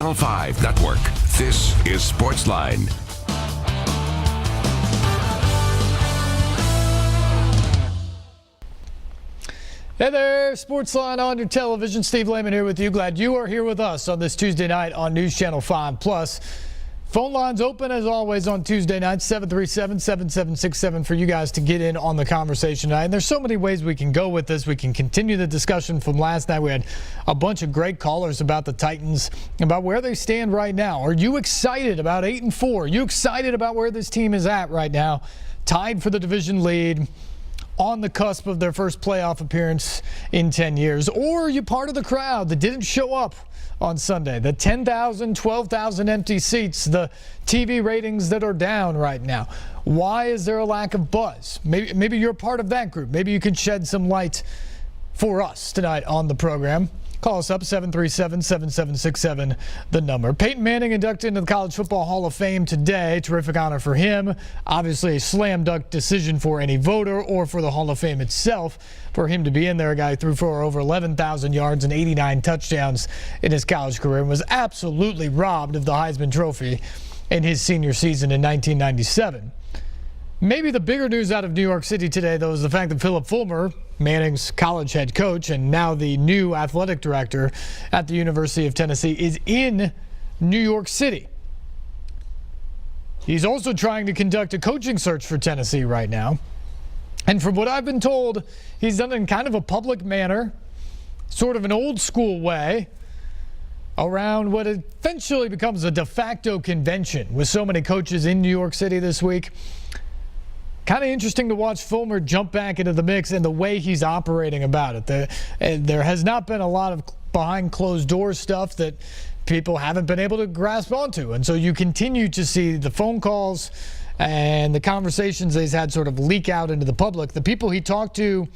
Channel 5 Network. This is Sportsline. Hey there, Sportsline on your television. Steve Layman here with you. Glad you are here with us on this Tuesday night on News Channel 5 Plus. Phone lines open as always on Tuesday night, 737-7767 for you guys to get in on the conversation tonight. And there's so many ways we can go with this. We can continue the discussion from last night. We had a bunch of great callers about the Titans, about where they stand right now. Are you excited about 8-4? Are you excited about where this team is at right now? Tied for the division lead, on the cusp of their first playoff appearance in 10 years. Or are you part of the crowd that didn't show up on Sunday? The 10,000, 12,000 empty seats, the TV ratings that are down right now. Why is there a lack of buzz? Maybe you're part of that group. Maybe you can shed some light for us tonight on the program. Call us up, 737-7767, the number. Peyton Manning inducted into the College Football Hall of Fame today. Terrific honor for him. Obviously a slam dunk decision for any voter or for the Hall of Fame itself. For him to be in there, a guy who threw for over 11,000 yards and 89 touchdowns in his college career and was absolutely robbed of the Heisman Trophy in his senior season in 1997. Maybe the bigger news out of New York City today, though, is the fact that Phil Fulmer, Manning's college head coach and now the new athletic director at the University of Tennessee, is in New York City. He's also trying to conduct a coaching search for Tennessee right now. And from what I've been told, he's done it in kind of a public manner, sort of an old school way, around what eventually becomes a de facto convention with so many coaches in New York City this week. Kind of interesting to watch Fulmer jump back into the mix and the way he's operating about it. There has not been a lot of behind closed doors stuff that people haven't been able to grasp onto. And so you continue to see the phone calls and the conversations he's had sort of leak out into the public. The people he talked to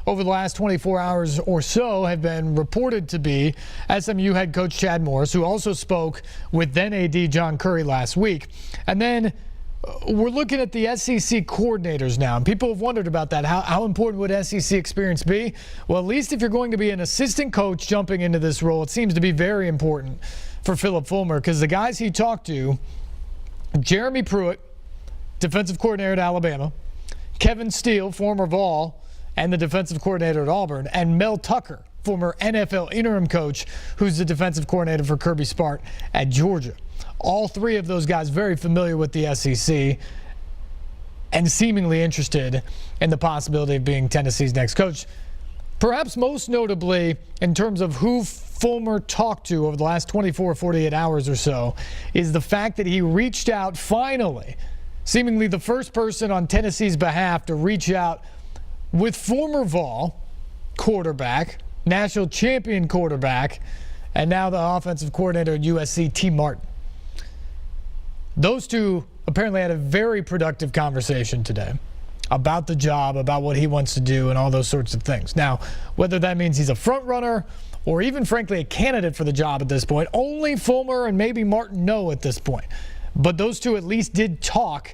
over the last 24 hours or so have been reported to be SMU head coach Chad Morris, who also spoke with then AD John Currie last week. And then we're looking at the SEC coordinators now, and people have wondered about that. How important would SEC experience be? Well, at least if you're going to be an assistant coach jumping into this role, it seems to be very important for Philip Fulmer, because the guys he talked to, Jeremy Pruitt, defensive coordinator at Alabama, Kevin Steele, former Vol, and the defensive coordinator at Auburn, and Mel Tucker, former NFL interim coach, who's the defensive coordinator for Kirby Smart at Georgia. All three of those guys very familiar with the SEC and seemingly interested in the possibility of being Tennessee's next coach. Perhaps most notably in terms of who Fulmer talked to over the last 24 or 48 hours or so is the fact that he reached out finally, seemingly the first person on Tennessee's behalf to reach out with former Vol quarterback, national champion quarterback, and now the offensive coordinator at USC, T. Martin. Those two apparently had a very productive conversation today about the job, about what he wants to do, and all those sorts of things. Now, whether that means he's a front runner or even, frankly, a candidate for the job at this point, only Fulmer and maybe Martin know at this point. But those two at least did talk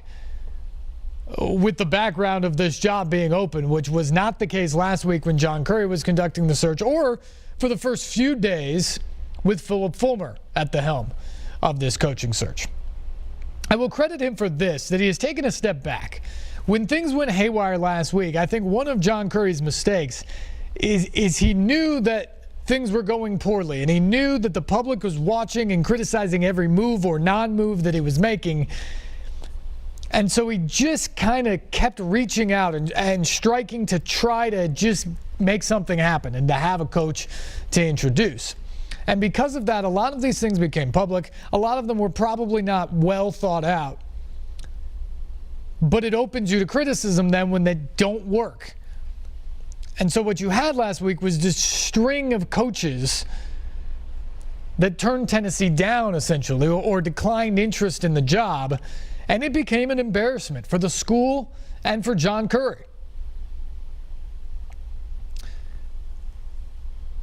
with the background of this job being open, which was not the case last week when John Currie was conducting the search, or for the first few days with Philip Fulmer at the helm of this coaching search. I will credit him for this, that he has taken a step back. When things went haywire last week, I think one of John Currie's mistakes is he knew that things were going poorly, and he knew that the public was watching and criticizing every move or non-move that he was making. And so he just kind of kept reaching out and striking to try to just make something happen and to have a coach to introduce. And because of that, a lot of these things became public. A lot of them were probably not well thought out. But it opens you to criticism then when they don't work. And so what you had last week was this string of coaches that turned Tennessee down, essentially, or declined interest in the job. And it became an embarrassment for the school and for John Currie.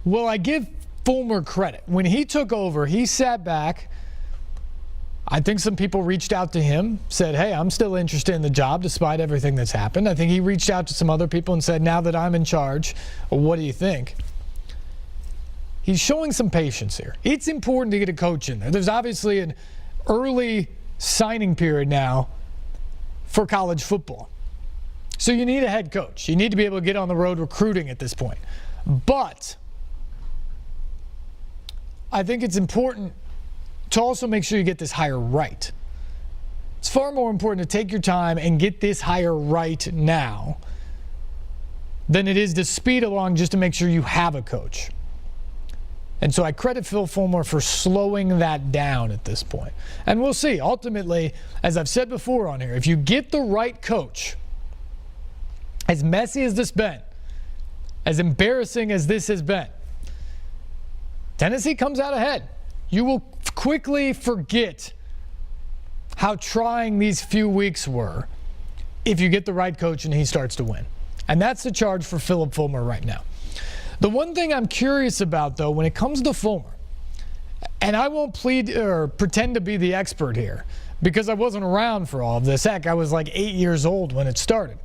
Well, I give Fulmer credit. When he took over, he sat back. I think some people reached out to him, said, hey, I'm still interested in the job despite everything that's happened. I think he reached out to some other people and said, now that I'm in charge, what do you think? he's showing some patience here. It's important to get a coach in there. There's obviously an early signing period now for college football. So you need a head coach. You need to be able to get on the road recruiting at this point. But I think it's important to also make sure you get this hire right. It's far more important to take your time and get this hire right now than it is to speed along just to make sure you have a coach. And so I credit Phil Fulmer for slowing that down at this point. And we'll see. Ultimately, as I've said before on here, if you get the right coach, as messy as this been, as embarrassing as this has been, Tennessee comes out ahead. You will quickly forget how trying these few weeks were if you get the right coach and he starts to win. And that's the charge for Philip Fulmer right now. The one thing I'm curious about, though, when it comes to Fulmer, and I won't plead or pretend to be the expert here because I wasn't around for all of this. Heck, I was like 8 years old when it started.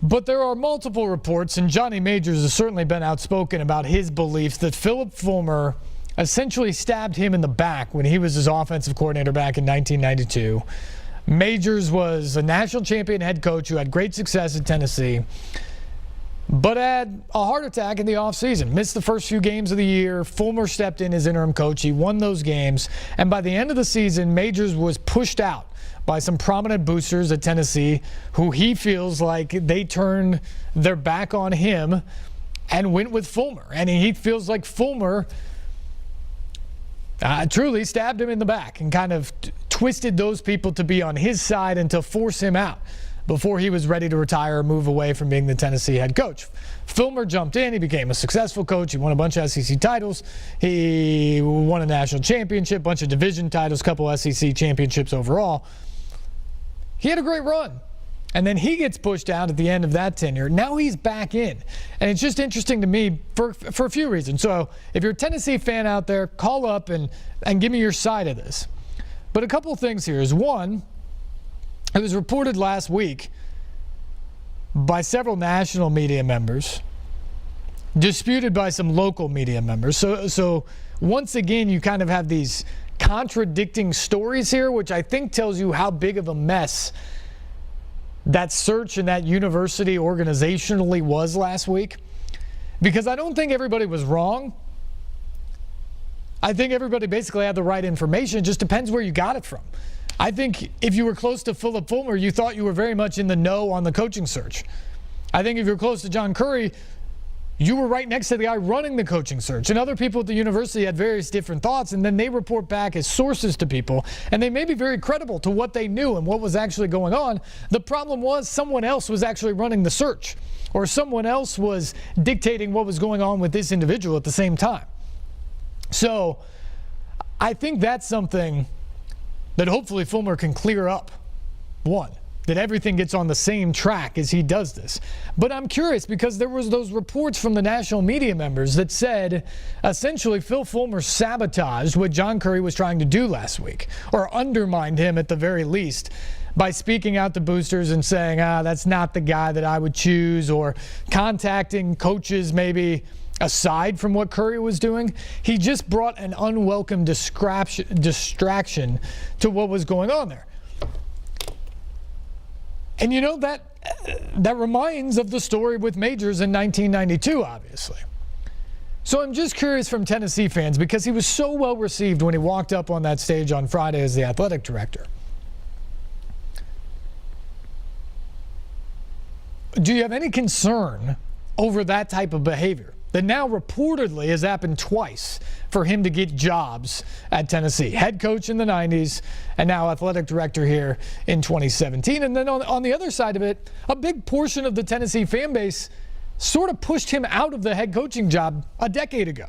But there are multiple reports, and Johnny Majors has certainly been outspoken about his beliefs that Philip Fulmer essentially stabbed him in the back when he was his offensive coordinator back in 1992. Majors was a national champion head coach who had great success at Tennessee, but had a heart attack in the offseason. Missed the first few games of the year. Fulmer stepped in as interim coach. He won those games. And by the end of the season, Majors was pushed out by some prominent boosters at Tennessee who he feels like they turned their back on him and went with Fulmer. And he feels like Fulmer truly stabbed him in the back and kind of twisted those people to be on his side and to force him out before he was ready to retire or move away from being the Tennessee head coach. Fulmer jumped in. He became a successful coach. He won a bunch of SEC titles. He won a national championship, bunch of division titles, couple SEC championships overall. He had a great run. And then he gets pushed out at the end of that tenure. Now he's back in. And it's just interesting to me for a few reasons. So if you're a Tennessee fan out there, call up and give me your side of this. But a couple of things here is, one, it was reported last week by several national media members, disputed by some local media members. So once again, you kind of have these contradicting stories here, which I think tells you how big of a mess that search and that university organizationally was last week. Because I don't think everybody was wrong. I think everybody basically had the right information. It just depends where you got it from. I think if you were close to Philip Fulmer, you thought you were very much in the know on the coaching search. I think if you're close to John Currie, you were right next to the guy running the coaching search. And other people at the university had various different thoughts, and then they report back as sources to people, and they may be very credible to what they knew and what was actually going on. The problem was someone else was actually running the search, or someone else was dictating what was going on with this individual at the same time. So I think that's something that hopefully Fulmer can clear up. One, that everything gets on the same track as he does this. But I'm curious because there was those reports from the national media members that said essentially Phil Fulmer sabotaged what John Currie was trying to do last week, or undermined him at the very least, by speaking out to boosters and saying, that's not the guy that I would choose, or contacting coaches maybe aside from what Currie was doing. He just brought an unwelcome distraction to what was going on there. And you know, that reminds of the story with Majors in 1992, obviously. So I'm just curious from Tennessee fans, because he was so well received when he walked up on that stage on Friday as the athletic director. Do you have any concern over that type of behavior that now reportedly has happened twice for him to get jobs at Tennessee? Head coach in the 90s and now athletic director here in 2017. And then on the other side of it, a big portion of the Tennessee fan base sort of pushed him out of the head coaching job a decade ago.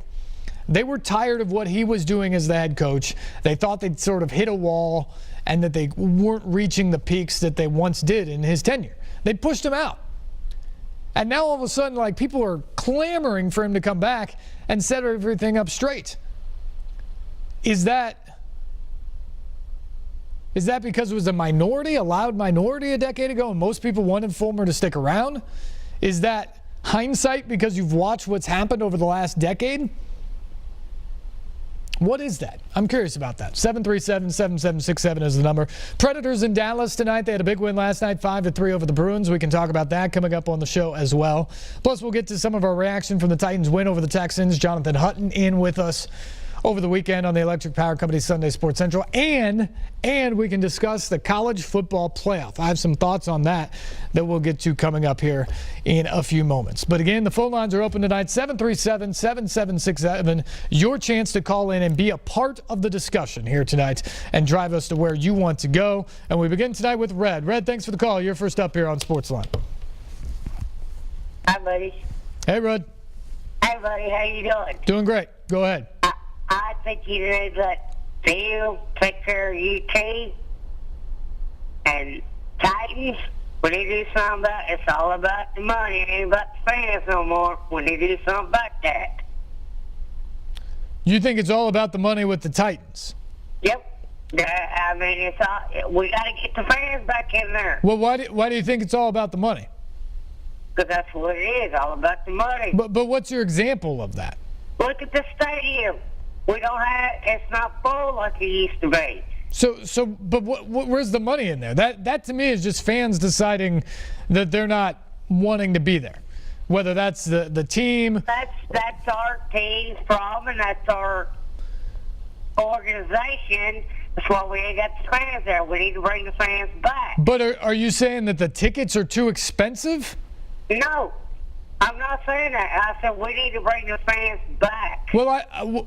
They were tired of what he was doing as the head coach. They thought they'd sort of hit a wall and that they weren't reaching the peaks that they once did in his tenure. They pushed him out. And now all of a sudden, like, people are clamoring for him to come back and set everything up straight. Is that because it was a minority, a loud minority a decade ago, and most people wanted Fulmer to stick around? Is that hindsight because you've watched what's happened over the last decade? What is that? I'm curious about that. 737-7767 is the number. Predators in Dallas tonight. They had a big win last night, 5-3 over the Bruins. We can talk about that coming up on the show as well. Plus, we'll get to some of our reaction from the Titans' win over the Texans. Jonathan Hutton in with us over the weekend on the Electric Power Company Sunday Sports Central. And we can discuss the college football playoff. I have some thoughts on that we'll get to coming up here in a few moments. But again, the phone lines are open tonight, 737-7767. Your chance to call in and be a part of the discussion here tonight and drive us to where you want to go. And we begin tonight with Red. Red, thanks for the call. You're first up here on Sportsline. Hi, buddy. Hey, Red. Hey, buddy. How you doing? Doing great. Go ahead. I think you need to let Phil take care of UT and Titans. When they do something about it, it's all about the money. It ain't about the fans no more. When they do something about that. You think it's all about the money with the Titans? Yep. I mean, it's all. We got to get the fans back in there. Well, why do you think it's all about the money? Because that's what it is, all about the money. But what's your example of that? Look at the stadium. We don't have. It's not full like it used to be. But where's the money in there? That to me is just fans deciding that they're not wanting to be there. Whether that's the team. That's our team's problem, and that's our organization. That's why we ain't got the fans there. We need to bring the fans back. But are you saying that the tickets are too expensive? No, I'm not saying that. I said we need to bring the fans back. Well,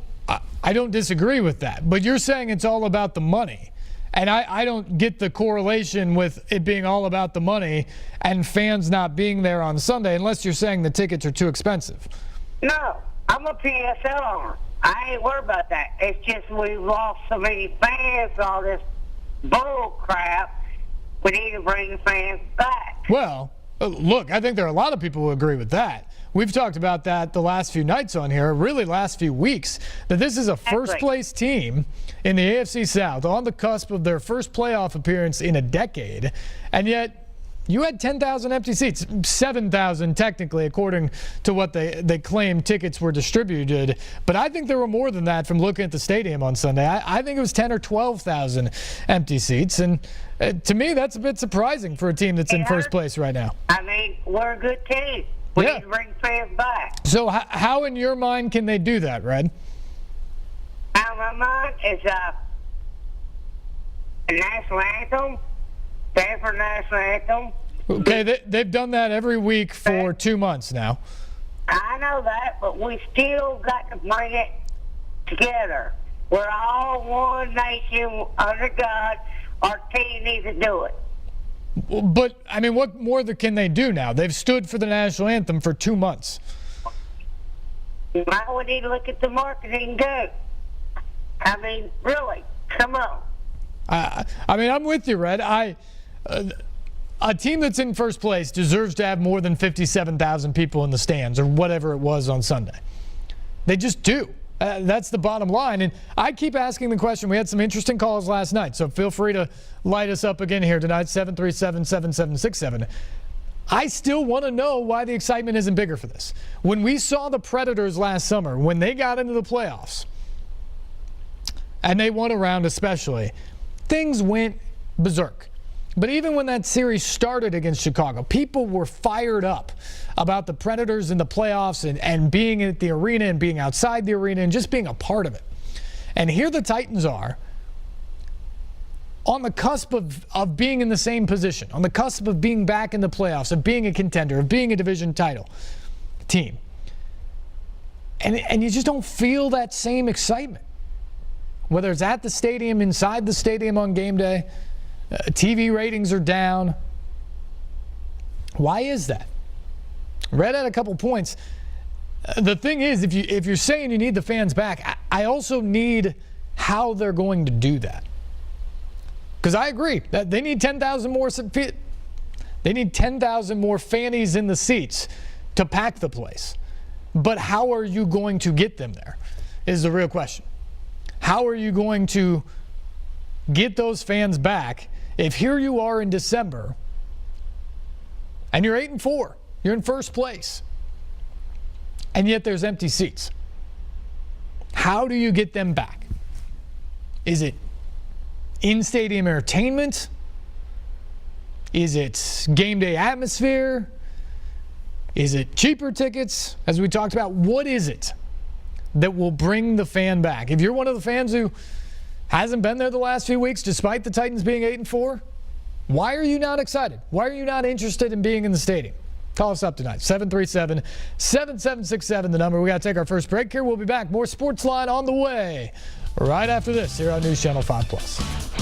I don't disagree with that, but you're saying it's all about the money. And I don't get the correlation with it being all about the money and fans not being there on Sunday unless you're saying the tickets are too expensive. No, I'm a PSL owner. I ain't worried about that. It's just we've lost so many fans, all this bull crap. We need to bring the fans back. Well, look, I think there are a lot of people who agree with that. We've talked about that the last few nights on here, really last few weeks, that this is a first-place team in the AFC South on the cusp of their first playoff appearance in a decade, and yet you had 10,000 empty seats, 7,000 technically, according to what they claim tickets were distributed. But I think there were more than that from looking at the stadium on Sunday. I think it was 10 or 12,000 empty seats, and to me that's a bit surprising for a team that's in first place right now. I mean, we're a good team. We need to bring fans back. So how in your mind can they do that, Red? How in my mind is a national anthem, Stanford national anthem. Okay, they've done that every week for 2 months now. I know that, but we still got to bring it together. We're all one nation under God. Our team needs to do it. But, I mean, what more can they do now? They've stood for the national anthem for 2 months. Now we need to look at the marketing too. I mean, really, come on. I mean, I'm with you, Red. A team that's in first place deserves to have more than 57,000 people in the stands or whatever it was on Sunday. They just do. That's the bottom line. And I keep asking the question. We had some interesting calls last night, so feel free to light us up again here tonight, 737-7767. I still want to know why the excitement isn't bigger for this. When we saw the Predators last summer, when they got into the playoffs, and they won a round especially, things went berserk. But even when that series started against Chicago, people were fired up about the Predators in the playoffs and being at the arena and being outside the arena and just being a part of it. And here the Titans are on the cusp of being in the same position, on the cusp of being back in the playoffs, of being a contender, of being a division title team. And you just don't feel that same excitement. Whether it's at the stadium, inside the stadium on game day, TV ratings are down. Why is that? Red had a couple points. The thing is, if you're saying you need the fans back, I also need how they're going to do that. Because I agree that they need 10,000 more. They need 10,000 more fannies in the seats to pack the place. But how are you going to get them there? Is the real question. How are you going to get those fans back if here you are in December and you're 8-4, you're in first place, and yet there's empty seats. How do you get them back? Is it in-stadium entertainment? Is it game day atmosphere? Is it cheaper tickets? As we talked about, what is it that will bring the fan back? If you're one of the fans who hasn't been there the last few weeks, despite the Titans being 8-4, why are you not excited? Why are you not interested in being in the stadium? Call us up tonight, 737-7767, the number. We got to take our first break here. We'll be back. More Sportsline on the way right after this here on News Channel 5+.